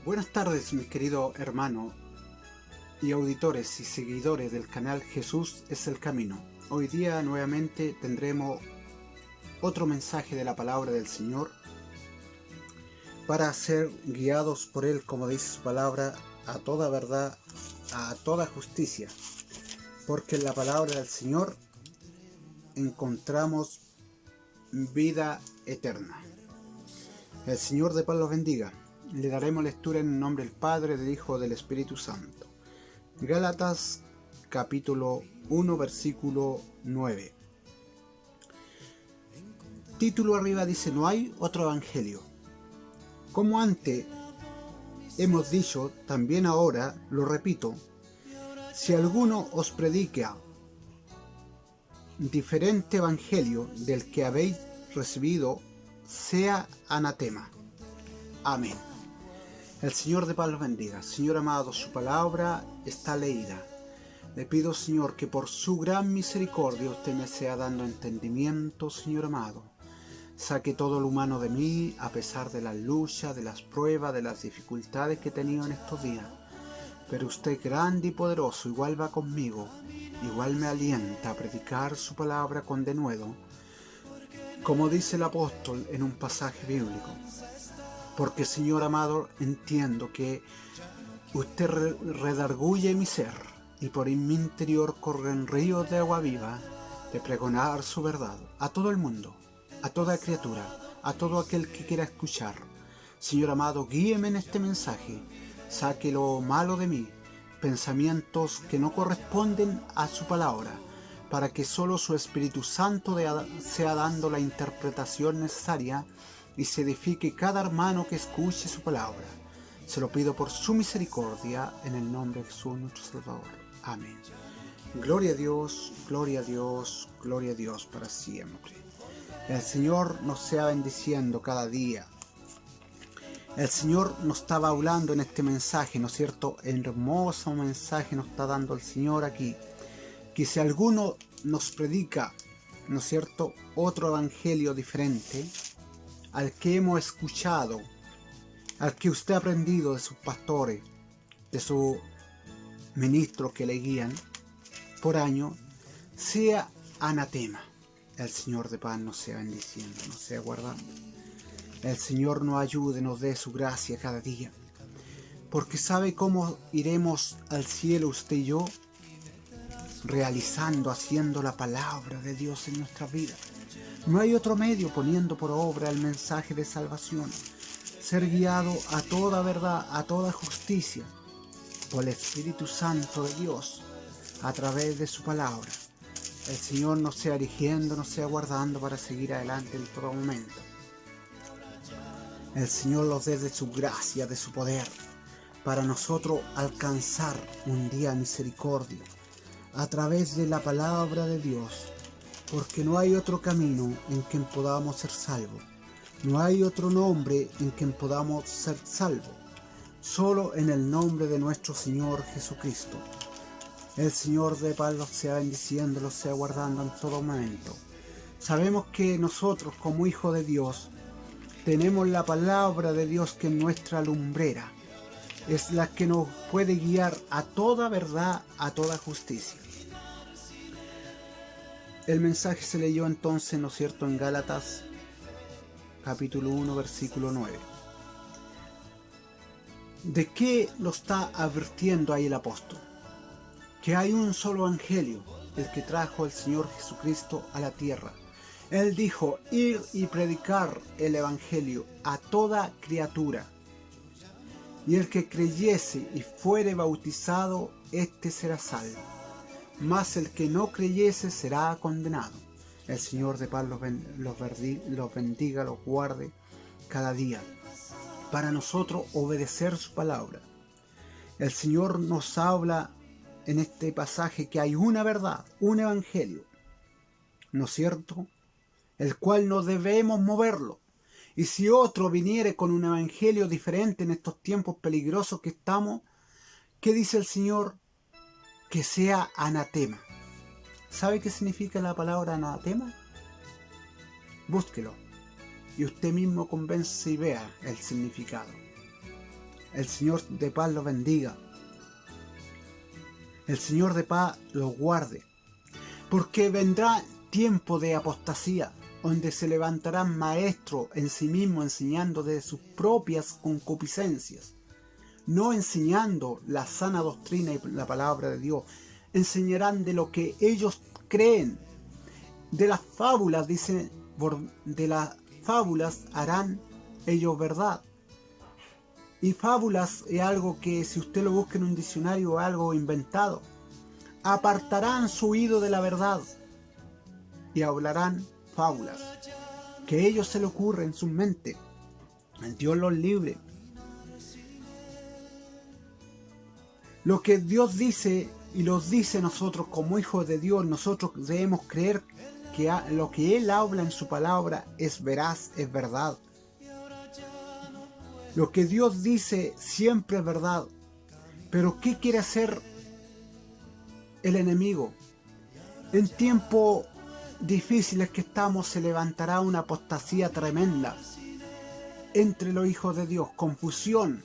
Buenas tardes, mi querido hermano y auditores y seguidores del canal Jesús es el Camino. Hoy día nuevamente tendremos otro mensaje de la palabra del Señor para ser guiados por Él, como dice su palabra, a toda verdad, a toda justicia. Porque en la palabra del Señor encontramos vida eterna. El Señor de paz los bendiga. Le daremos lectura en el nombre del Padre, del Hijo y del Espíritu Santo. Gálatas capítulo 1 versículo 9. Título arriba dice: no hay otro evangelio. Como antes hemos dicho, también ahora lo repito: si alguno os predica diferente evangelio del que habéis recibido, sea anatema. Amén. El Señor de paz los bendiga. Señor amado, su palabra está leída. Le pido, Señor, que por su gran misericordia usted me sea dando entendimiento, Señor amado. Saque todo lo humano de mí, a pesar de las luchas, de las pruebas, de las dificultades que he tenido en estos días. Pero usted, grande y poderoso, igual va conmigo, igual me alienta a predicar su palabra con denuedo, como dice el apóstol en un pasaje bíblico. Porque, Señor amado, entiendo que usted redarguye mi ser, y por mi interior corren ríos de agua viva de pregonar su verdad a todo el mundo, a toda criatura, a todo aquel que quiera escuchar. Señor amado, guíeme en este mensaje, saque lo malo de mí, pensamientos que no corresponden a su palabra, para que solo su Espíritu Santo sea dando la interpretación necesaria y se edifique cada hermano que escuche su palabra. Se lo pido por su misericordia, en el nombre de Jesús nuestro Salvador. Amén. Gloria a Dios, gloria a Dios, gloria a Dios para siempre. El Señor nos sea bendiciendo cada día. El Señor nos estaba hablando en este mensaje, ¿no es cierto? El hermoso mensaje nos está dando el Señor aquí. Que si alguno nos predica, ¿no es cierto?, otro evangelio diferente al que hemos escuchado, al que usted ha aprendido de sus pastores, de sus ministros que le guían por año, sea anatema. El Señor de paz nos sea bendiciendo, nos sea guardando. El Señor nos ayude, nos dé su gracia cada día, porque sabe cómo iremos al cielo usted y yo, realizando, haciendo la palabra de Dios en nuestra vida. No hay otro medio, poniendo por obra el mensaje de salvación, ser guiado a toda verdad, a toda justicia, por el Espíritu Santo de Dios, a través de su palabra. El Señor nos sea erigiendo, nos sea guardando para seguir adelante en todo momento. El Señor nos dé de su gracia, de su poder, para nosotros alcanzar un día misericordia, a través de la palabra de Dios, porque no hay otro camino en quien podamos ser salvos, no hay otro nombre en quien podamos ser salvos, solo en el nombre de nuestro Señor Jesucristo. El Señor de paz los sea bendiciendo, los sea guardando en todo momento. Sabemos que nosotros, como hijos de Dios, tenemos la palabra de Dios, que es nuestra lumbrera, es la que nos puede guiar a toda verdad, a toda justicia. El mensaje se leyó entonces, ¿no es cierto?, en Gálatas capítulo 1 versículo 9. ¿De qué lo está advirtiendo ahí el apóstol? Que hay un solo evangelio, el que trajo el Señor Jesucristo a la tierra. Él dijo: ir y predicar el evangelio a toda criatura, y el que creyese y fuere bautizado, éste será salvo, mas el que no creyese será condenado. El Señor de paz los bendiga, los guarde cada día, para nosotros obedecer su palabra. El Señor nos habla en este pasaje que hay una verdad, un evangelio, ¿no es cierto?, el cual no debemos moverlo. Y si otro viniere con un evangelio diferente en estos tiempos peligrosos que estamos, ¿qué dice el Señor? Que sea anatema. ¿Sabe qué significa la palabra anatema? Búsquelo y usted mismo convence y vea el significado. El Señor de paz los bendiga. El Señor de paz los guarde. Porque vendrá tiempo de apostasía, donde se levantarán maestros en sí mismos enseñando de sus propias concupiscencias, no enseñando la sana doctrina y la palabra de Dios. Enseñarán de lo que ellos creen. De las fábulas, dice, de las fábulas harán ellos verdad. Y fábulas es algo que, si usted lo busca en un diccionario, es algo inventado. Apartarán su oído de la verdad y hablarán fábulas que a ellos se le ocurre en su mente. El Dios los libre. Lo que Dios dice y los dice nosotros como hijos de Dios, nosotros debemos creer que lo que Él habla en su palabra es veraz, es verdad. Lo que Dios dice siempre es verdad. Pero ¿qué quiere hacer el enemigo? En tiempos difíciles que estamos se levantará una apostasía tremenda entre los hijos de Dios, confusión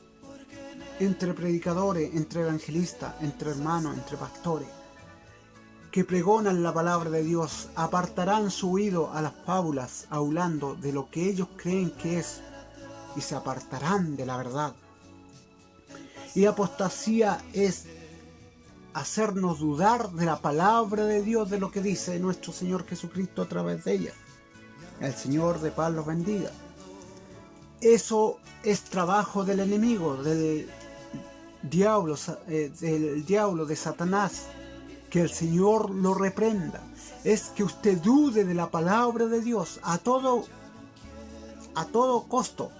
entre predicadores, entre evangelistas, entre hermanos, entre pastores que pregonan la palabra de Dios. Apartarán su oído a las fábulas, hablando de lo que ellos creen que es, y se apartarán de la verdad. Y apostasía es hacernos dudar de la palabra de Dios, de lo que dice nuestro Señor Jesucristo a través de ella. El Señor de paz los bendiga. Eso es trabajo del enemigo, del diablo, de Satanás. Que el Señor lo reprenda. Es que usted dude de la palabra de Dios a todo costo.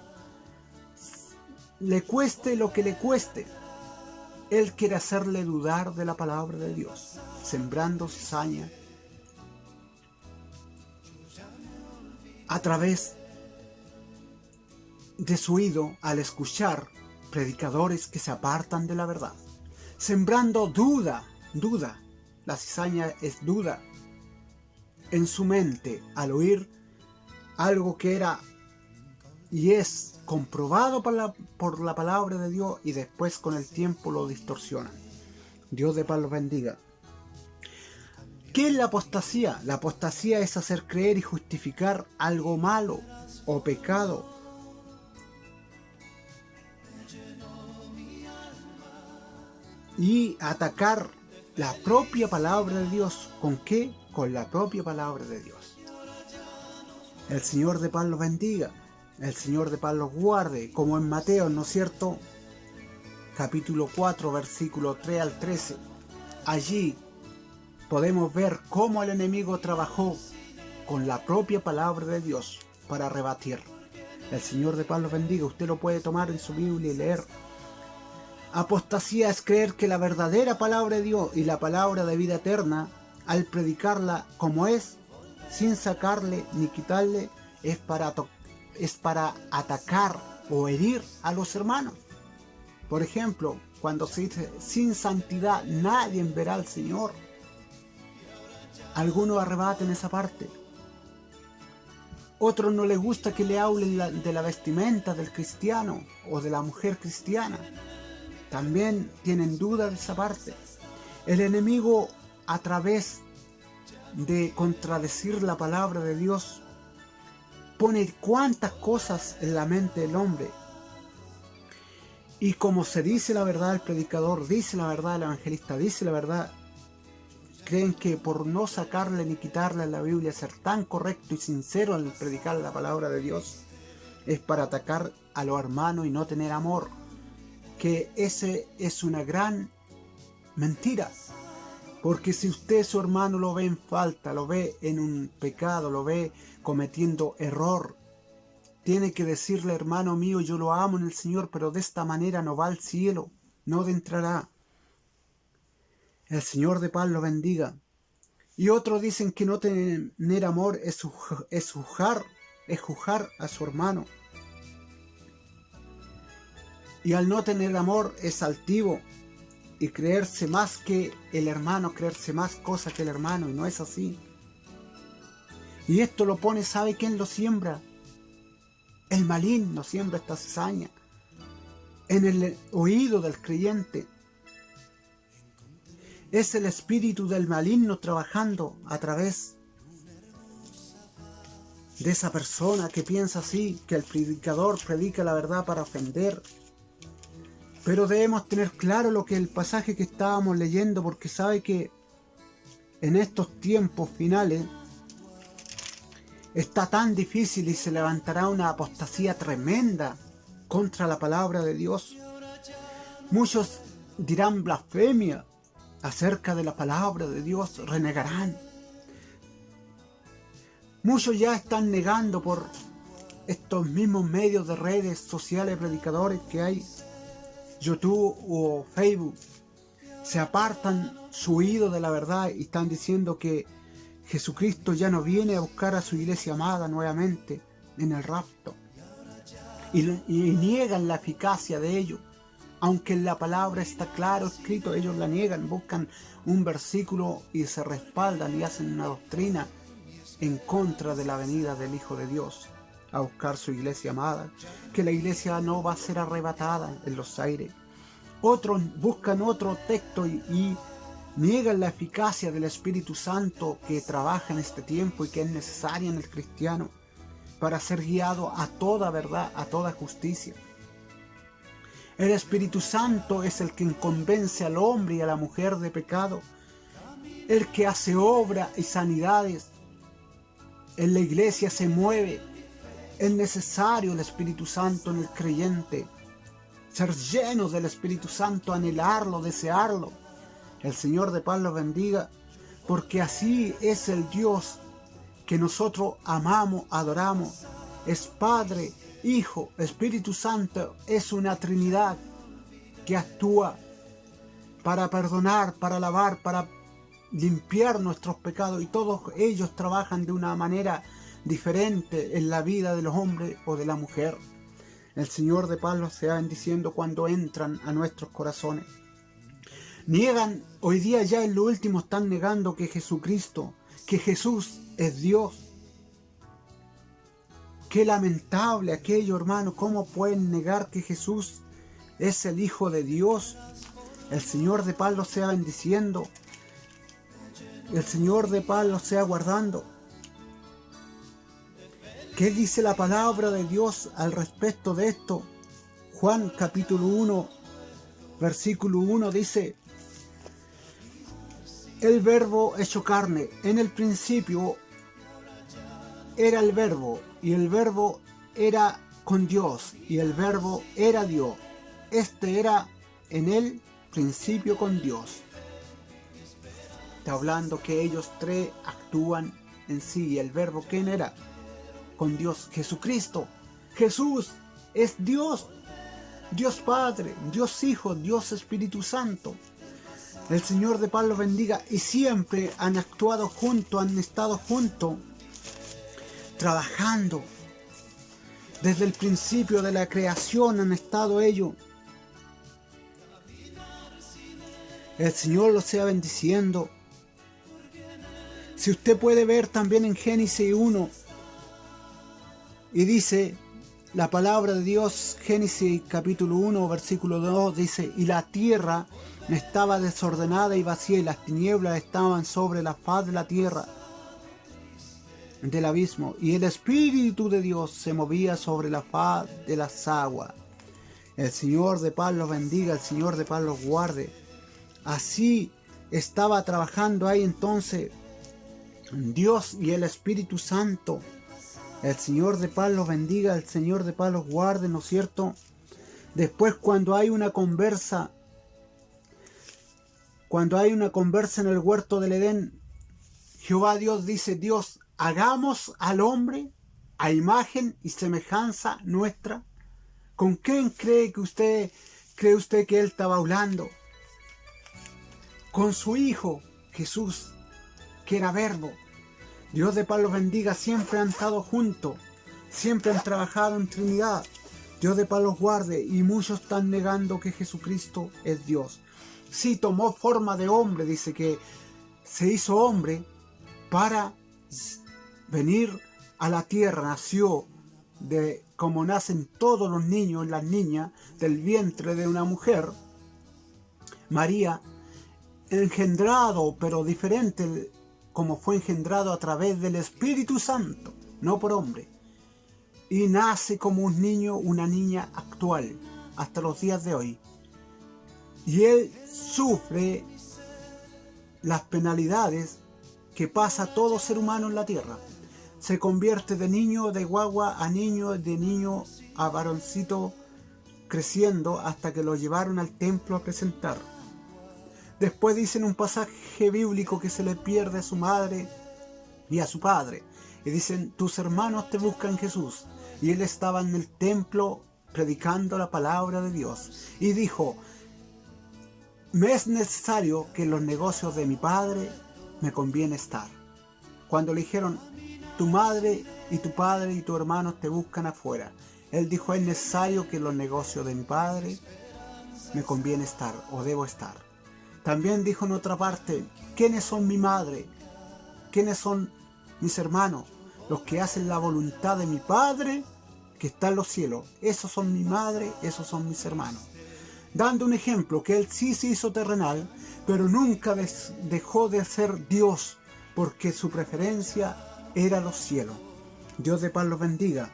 Le cueste lo que le cueste. Él quiere hacerle dudar de la palabra de Dios, sembrando cizaña a través de su oído al escuchar predicadores que se apartan de la verdad, sembrando duda. La cizaña es duda en su mente al oír algo que era y es comprobado por la palabra de Dios, y después con el tiempo lo distorsionan. Dios de paz los bendiga. ¿Qué es la apostasía? La apostasía es hacer creer y justificar algo malo o pecado. Y atacar la propia palabra de Dios. ¿Con qué? Con la propia palabra de Dios. El Señor de paz los bendiga. El Señor de paz los guarde, como en Mateo, ¿no es cierto? Capítulo 4, versículo 3 al 13. Allí podemos ver cómo el enemigo trabajó con la propia palabra de Dios para rebatir. El Señor de paz los bendiga. Usted lo puede tomar en su Biblia y leer. Apostasía es creer que la verdadera palabra de Dios y la palabra de vida eterna, al predicarla como es, sin sacarle ni quitarle, es para atacar o herir a los hermanos. Por ejemplo, cuando se dice sin santidad nadie verá al Señor, algunos arrebaten esa parte. Otros no les gusta que le hablen de la vestimenta del cristiano o de la mujer cristiana. También tienen dudas de esa parte. El enemigo, a través de contradecir la palabra de Dios, pone cuantas cosas en la mente del hombre. Y como se dice la verdad el predicador, dice la verdad el evangelista, dice la verdad, creen que por no sacarle ni quitarle a la Biblia, ser tan correcto y sincero al predicar la palabra de Dios, es para atacar a los hermanos y no tener amor. Que ese es una gran mentira. Porque si usted, su hermano, lo ve en falta, lo ve en un pecado, lo ve cometiendo error, tiene que decirle: hermano mío, yo lo amo en el Señor, pero de esta manera no va al cielo, no entrará. El Señor de paz lo bendiga. Y otros dicen que no tener amor es juzgar a su hermano. Y al no tener amor es altivo y creerse más que el hermano, creerse más cosas que el hermano, y no es así. Y esto lo pone, ¿sabe quién lo siembra? El maligno siembra esta cizaña. en el oído del creyente. Es el espíritu del maligno trabajando a través de esa persona que piensa así, que el predicador predica la verdad para ofender. Pero debemos tener claro lo que el pasaje que estábamos leyendo, porque sabe que en estos tiempos finales está tan difícil y se levantará una apostasía tremenda contra la palabra de Dios. Muchos dirán blasfemia acerca de la palabra de Dios, renegarán. Muchos ya están negando por estos mismos medios de redes sociales, predicadores que hay, YouTube o Facebook. Se apartan su oído de la verdad y están diciendo que Jesucristo ya no viene a buscar a su iglesia amada nuevamente en el rapto. Y niegan la eficacia de ello. Aunque en la palabra está claro escrito, ellos la niegan, buscan un versículo y se respaldan y hacen una doctrina en contra de la venida del Hijo de Dios a buscar su iglesia amada, que la iglesia no va a ser arrebatada en los aires. Otros buscan otro texto y niegan la eficacia del Espíritu Santo que trabaja en este tiempo y que es necesaria en el cristiano para ser guiado a toda verdad, a toda justicia. El Espíritu Santo es el que convence al hombre y a la mujer de pecado, el que hace obra y sanidades. En la iglesia se mueve. Es necesario el Espíritu Santo en el creyente. Ser llenos del Espíritu Santo, anhelarlo, desearlo. El Señor de paz los bendiga, porque así es el Dios que nosotros amamos, adoramos. Es Padre, Hijo, Espíritu Santo. Es una Trinidad que actúa para perdonar, para lavar, para limpiar nuestros pecados, y todos ellos trabajan de una manera diferente en la vida de los hombres o de la mujer. El Señor de paz los sea bendiciendo cuando entran a nuestros corazones. Niegan, hoy día ya en lo último están negando que Jesucristo, que Jesús es Dios. Qué lamentable aquello, hermano, cómo pueden negar que Jesús es el Hijo de Dios. El Señor de paz los sea bendiciendo. El Señor de paz los sea guardando. ¿Qué dice la palabra de Dios al respecto de esto? Juan capítulo 1, versículo 1 dice: el verbo hecho carne, en el principio era el verbo, y el verbo era con Dios, y el verbo era Dios. Este era en el principio con Dios. Está hablando que ellos tres actúan en sí. ¿Y el verbo quién era? Con Dios. Jesucristo. Jesús es Dios. Dios Padre, Dios Hijo, Dios Espíritu Santo. El Señor de paz los bendiga, y siempre han actuado juntos, han estado juntos, trabajando. Desde el principio de la creación han estado ellos. El Señor los sea bendiciendo. Si usted puede ver también en Génesis 1, y dice la palabra de Dios, Génesis capítulo 1, versículo 2, dice: y la tierra estaba desordenada y vacía, y las tinieblas estaban sobre la faz de la tierra, del abismo, y el Espíritu de Dios se movía sobre la faz de las aguas. El Señor de paz los bendiga, el Señor de paz los guarde. Así estaba trabajando ahí entonces Dios y el Espíritu Santo. El Señor de paz los bendiga, el Señor de paz los guarde, ¿no es cierto? Después, cuando hay una conversa en el huerto del Edén, Jehová Dios dice: Dios, hagamos al hombre a imagen y semejanza nuestra. ¿Con quién cree usted que él estaba hablando? Con su Hijo Jesús, que era verbo. Dios de paz los bendiga, siempre han estado juntos, siempre han trabajado en Trinidad. Dios de paz los guarde, y muchos están negando que Jesucristo es Dios. Sí, tomó forma de hombre, dice que se hizo hombre para venir a la tierra, nació de como nacen todos los niños y las niñas del vientre de una mujer, María, engendrado, pero diferente, como fue engendrado a través del Espíritu Santo, no por hombre, y nace como un niño, una niña actual, hasta los días de hoy. Y él sufre las penalidades que pasa todo ser humano en la tierra. Se convierte de niño, de guagua a niño, de niño a varoncito, creciendo hasta que lo llevaron al templo a presentar. Después dicen un pasaje bíblico que se le pierde a su madre y a su padre. Y dicen, tus hermanos te buscan, Jesús. Y él estaba en el templo predicando la palabra de Dios. Y dijo, me es necesario que en los negocios de mi padre me conviene estar. Cuando le dijeron, tu madre y tu padre y tus hermanos te buscan afuera, él dijo, es necesario que en los negocios de mi padre me conviene estar o debo estar. También dijo en otra parte, ¿quiénes son mi madre? ¿Quiénes son mis hermanos? Los que hacen la voluntad de mi Padre que está en los cielos. Esos son mi madre, esos son mis hermanos. Dando un ejemplo que él sí se hizo terrenal, pero nunca dejó de ser Dios, porque su preferencia era los cielos. Dios de paz los bendiga.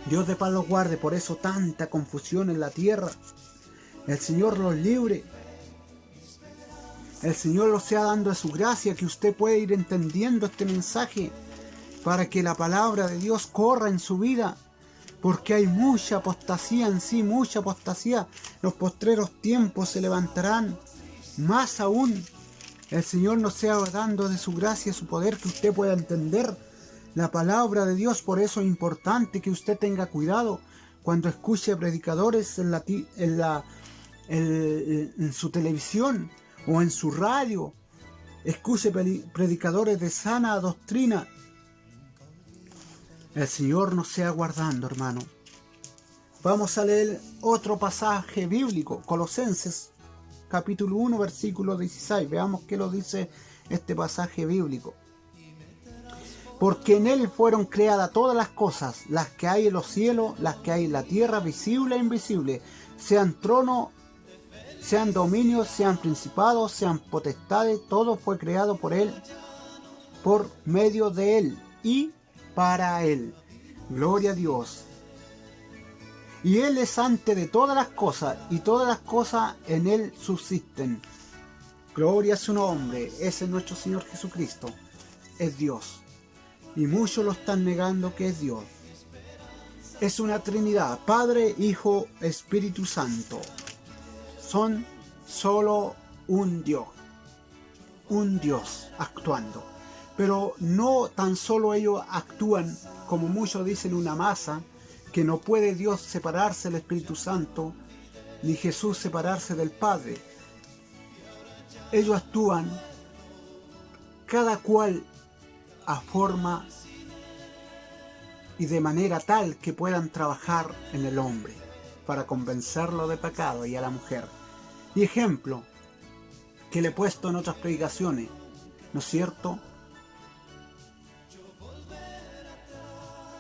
Dios de paz los guarde. Por eso tanta confusión en la tierra. El Señor los libre. El Señor los sea dando de su gracia, que usted pueda ir entendiendo este mensaje para que la palabra de Dios corra en su vida, porque hay mucha apostasía en sí, mucha apostasía. Los postreros tiempos se levantarán más aún. El Señor nos sea dando de su gracia, su poder, que usted pueda entender la palabra de Dios. Por eso es importante que usted tenga cuidado cuando escuche predicadores en su televisión o en su radio. Escuche predicadores de sana doctrina. El Señor nos sea guardando, hermano. Vamos a leer otro pasaje bíblico, Colosenses capítulo 1, versículo 16. Veamos qué lo dice este pasaje bíblico. Porque en Él fueron creadas todas las cosas, las que hay en los cielos, las que hay en la tierra, visible e invisible, sean tronos, sean dominios, sean principados, sean potestades, todo fue creado por Él, por medio de Él y para Él. Gloria a Dios. Y Él es antes de todas las cosas, y todas las cosas en Él subsisten. Gloria a su nombre. Ese es nuestro Señor Jesucristo. Es Dios. Y muchos lo están negando que es Dios. Es una Trinidad, Padre, Hijo, Espíritu Santo. Son solo un Dios actuando. Pero no tan solo ellos actúan, como muchos dicen, una masa, que no puede Dios separarse del Espíritu Santo, ni Jesús separarse del Padre. Ellos actúan cada cual a forma y de manera tal que puedan trabajar en el hombre para convencerlo de pecado, y a la mujer. Y ejemplo que le he puesto en otras predicaciones, ¿no es cierto?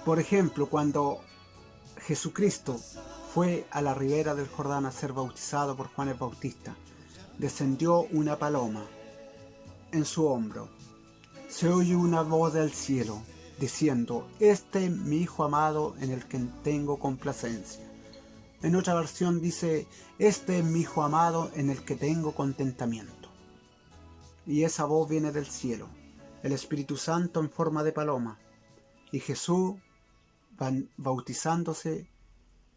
Por ejemplo, cuando Jesucristo fue a la ribera del Jordán a ser bautizado por Juan el Bautista, descendió una paloma en su hombro. Se oye una voz del cielo diciendo, este es mi Hijo amado en el que tengo complacencia. En otra versión dice, este es mi Hijo amado en el que tengo contentamiento. Y esa voz viene del cielo, el Espíritu Santo en forma de paloma, y Jesús bautizándose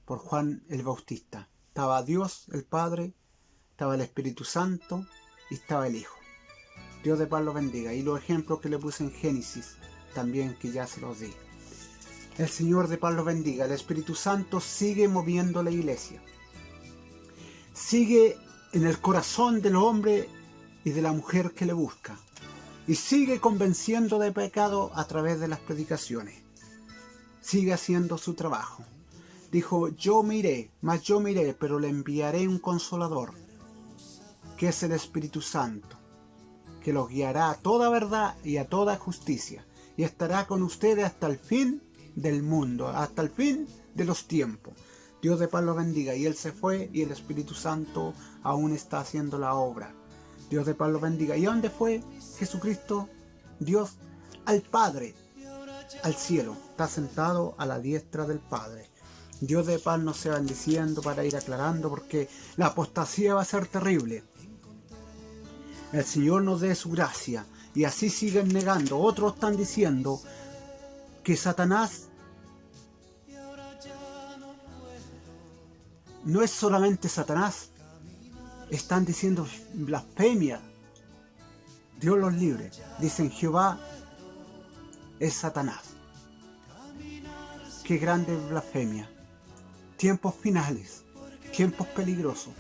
por Juan el Bautista. Estaba Dios el Padre, estaba el Espíritu Santo y estaba el Hijo. Dios de paz lo bendiga. Y los ejemplos que le puse en Génesis también, que ya se los di. El Señor de paz lo bendiga. El Espíritu Santo sigue moviendo la iglesia. Sigue en el corazón del hombre y de la mujer que le busca. Y sigue convenciendo de pecado a través de las predicaciones. Sigue haciendo su trabajo. Dijo, yo me iré, pero le enviaré un consolador, que es el Espíritu Santo, que los guiará a toda verdad y a toda justicia, y estará con ustedes hasta el fin del mundo, hasta el fin de los tiempos. Dios de paz los bendiga. Y Él se fue y el Espíritu Santo aún está haciendo la obra. Dios de paz los bendiga. ¿Y dónde fue Jesucristo? Dios al Padre, al cielo. Está sentado a la diestra del Padre. Dios de paz nos sea bendiciendo para ir aclarando, porque la apostasía va a ser terrible. El Señor nos dé su gracia. Y así siguen negando. Otros están diciendo que Satanás no es solamente Satanás. Están diciendo blasfemia. Dios los libre. Dicen Jehová es Satanás. Qué grande blasfemia. Tiempos finales. Tiempos peligrosos.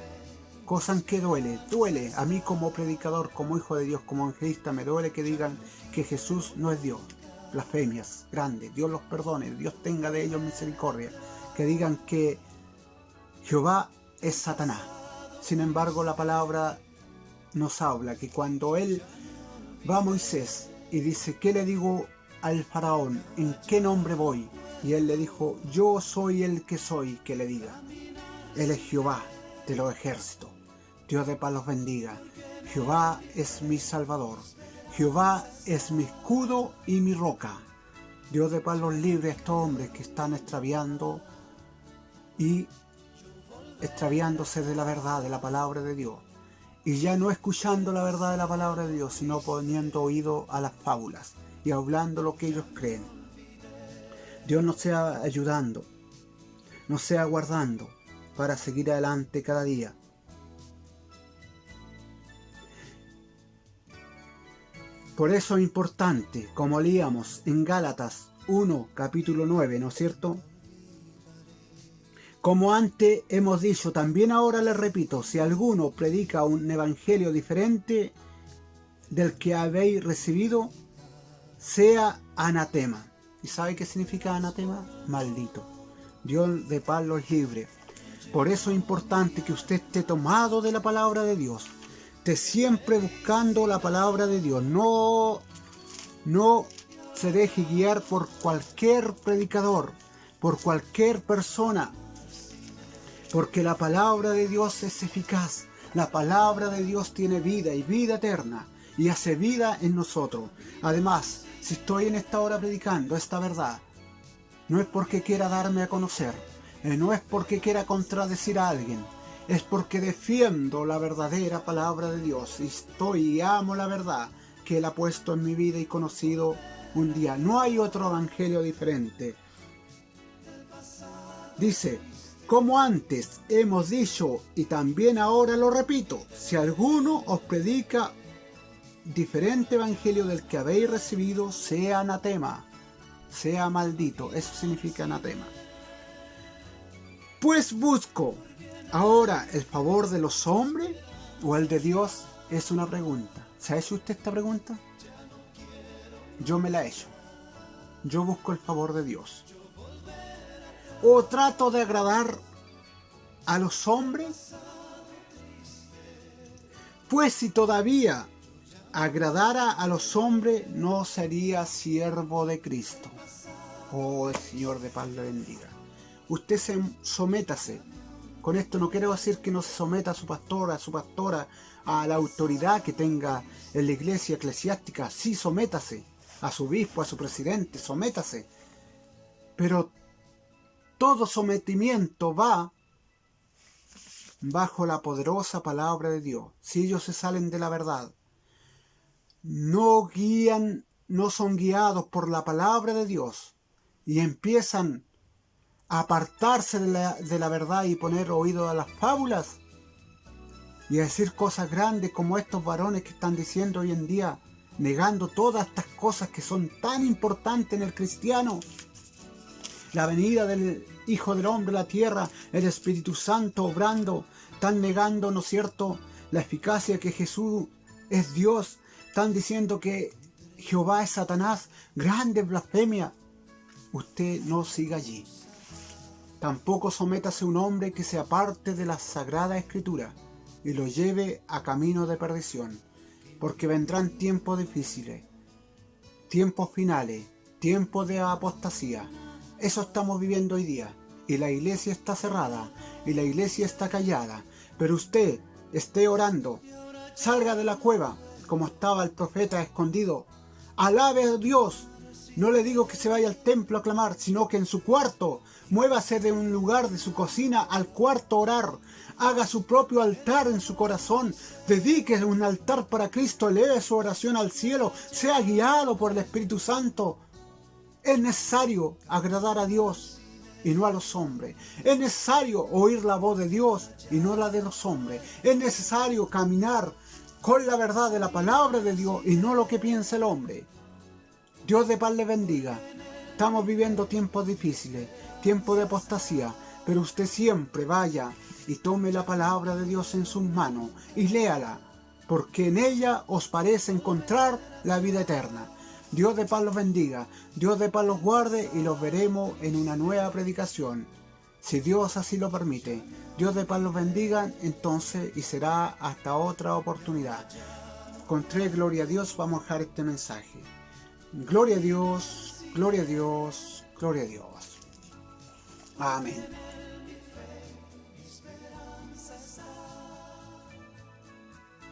Cosa que duele. A mí como predicador, como hijo de Dios, como evangelista, me duele que digan que Jesús no es Dios. Blasfemias grandes. Dios los perdone. Dios tenga de ellos misericordia. Que digan que Jehová es Satanás. Sin embargo, la palabra nos habla que cuando él va a Moisés y dice, ¿qué le digo al faraón? ¿En qué nombre voy? Y él le dijo, yo soy el que soy, que le diga. Él es Jehová de los ejércitos. Dios de paz los bendiga. Jehová es mi salvador. Jehová es mi escudo y mi roca. Dios de paz los libre a estos hombres que están extraviando y extraviándose de la verdad, de la palabra de Dios. Y ya no escuchando la verdad de la palabra de Dios, sino poniendo oído a las fábulas y hablando lo que ellos creen. Dios nos sea ayudando, nos sea guardando para seguir adelante cada día. Por eso es importante, como leíamos en Gálatas 1, capítulo 9, ¿no es cierto? Como antes hemos dicho, también ahora les repito, si alguno predica un evangelio diferente del que habéis recibido, sea anatema. ¿Y sabe qué significa anatema? Maldito. Dios de paz los libre. Por eso es importante que usted esté tomado de la palabra de Dios. Esté siempre buscando la palabra de Dios. No se deje guiar por cualquier predicador, por cualquier persona. Porque la palabra de Dios es eficaz. La palabra de Dios tiene vida y vida eterna. Y hace vida en nosotros. Además, si estoy en esta hora predicando esta verdad, no es porque quiera darme a conocer. No es porque quiera contradecir a alguien. Es porque defiendo la verdadera palabra de Dios. Y amo la verdad que Él ha puesto en mi vida y conocido un día. No hay otro evangelio diferente. Dice, como antes hemos dicho y también ahora lo repito, si alguno os predica diferente evangelio del que habéis recibido, sea anatema, sea maldito. Eso significa anatema. Pues busco ahora el favor de los hombres o el de Dios. Es una pregunta. ¿Se ha hecho usted esta pregunta? Yo me la he hecho. Yo busco el favor de Dios. ¿O trato de agradar a los hombres? Pues si todavía agradara a los hombres, no sería siervo de Cristo. Oh, el Señor de paz le bendiga. Usted sométase. Con esto no quiero decir que no se someta a su pastora, a la autoridad que tenga en la iglesia eclesiástica. Sí, sométase. A su obispo, a su presidente, sométase. Pero todo sometimiento va bajo la poderosa palabra de Dios. Si ellos se salen de la verdad, no son guiados por la palabra de Dios y empiezan a apartarse de la verdad y poner oído a las fábulas y a decir cosas grandes como estos varones que están diciendo hoy en día, negando todas estas cosas que son tan importantes en el cristiano. La venida del Hijo del Hombre a la tierra, el Espíritu Santo obrando, están negando, ¿no es cierto?, la eficacia que Jesús es Dios. Están diciendo que Jehová es Satanás. Grande blasfemia. Usted no siga allí. Tampoco sométase a un hombre que se aparte de la Sagrada Escritura y lo lleve a camino de perdición, porque vendrán tiempos difíciles, tiempos finales, tiempos de apostasía, Eso estamos viviendo hoy día. Y la iglesia está cerrada, y la iglesia está callada. Pero usted esté orando, salga de la cueva, como estaba el profeta escondido. Alabe a Dios. No le digo que se vaya al templo a clamar, sino que en su cuarto, muévase de un lugar de su cocina al cuarto a orar. Haga su propio altar en su corazón. Dedique un altar para Cristo. Eleve su oración al cielo. Sea guiado por el Espíritu Santo. Es necesario agradar a Dios y no a los hombres. Es necesario oír la voz de Dios y no la de los hombres. Es necesario caminar con la verdad de la palabra de Dios y no lo que piensa el hombre. Dios de paz le bendiga. Estamos viviendo tiempos difíciles, tiempos de apostasía, pero usted siempre vaya y tome la palabra de Dios en sus manos y léala, porque en ella os parece encontrar la vida eterna. Dios de paz los bendiga, Dios de paz los guarde y los veremos en una nueva predicación, si Dios así lo permite. Dios de paz los bendiga entonces y será hasta otra oportunidad. Con tres gloria a Dios vamos a dejar este mensaje. Gloria a Dios, gloria a Dios, gloria a Dios. Amén.